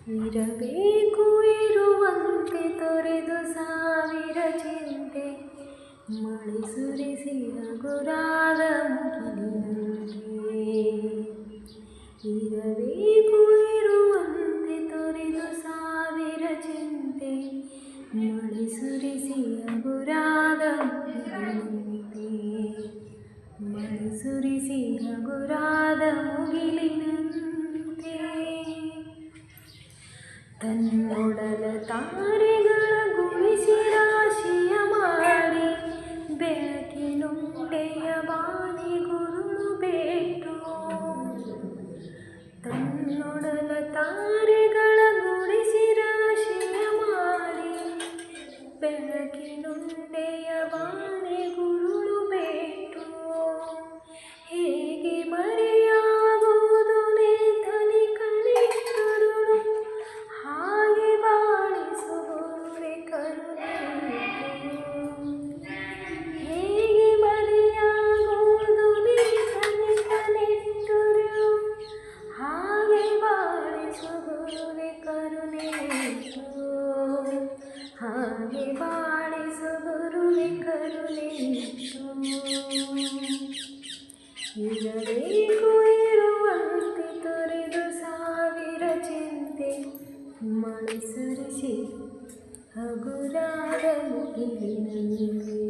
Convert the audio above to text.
ಇರಬೇಕು ಇರುವಂತೆ ತೊರೆದು ಸಾವಿರ ಚಿಂತೆ ಮಳೆ ಸುರಿಸಿ ಹಗುರಾದ ಮುಗಿಲಿನಂತೆ. ಇರಬೇಕು ಇರುವಂತೆ ತೊರೆದು ಸಾವಿರ ಚಿಂತೆ ಮಳೆ ಸುರಿಸಿ ಹಗುರಾದ ಮುಗಿಲಿನಂತೆ. ಮಳೆ ಸುರಿಸಿ ಹಗುರಾದ ಮುಗಿಲಿನಂತೆ. ತನ್ನೊಡಲ ತಾರೆಗಳ ಗುಣಿಸಿ ರಾಶಿಯ ಮಾಡಿ ಬೆಳಕಿನುಂಡೆಯ ಬಾನಿ ಗುರುಳು ಬೇಟು. ತನ್ನೊಡಲ ತಾರೆಗಳ ಗುಣಿಸಿ ರಾಶಿಯ ಮಾಡಿ ಬೆಳಕಿನುಂಡೆಯ ಬಾನಿ ಗುರುಳು ಬೇಟು. ಹೇಗೆ ಮರೆಯಾಗುವುದು ನೇತನಿ ಕಣಿಕರುಳು ಹಾಗೆ ಬಾಳಿಸುವುದೇ ಕರುಣೆಯಿತು. ಹೇಗೆ ಮರೆಯಾಗುವುದು ನೇತನಿ ಕಣಿಕರುಳು ಹಾಗೆ ಬಾಳಿಸುವುದೇ ಕರುಣೆಯಿತು. ಹಾಗೆ ಬಾಳಿಸುವುದೇ ಕರುಣೆಯಿತು. ಇರಬೇಕು ಇರುವಂತೆ ತೊರೆದು ಸಾವಿರ ಚಿಂತೆ ಮಳೆ ಸುರಿಸಿ ಹಗುರಾದ ಮುಗಿಲಿನಂತೆ.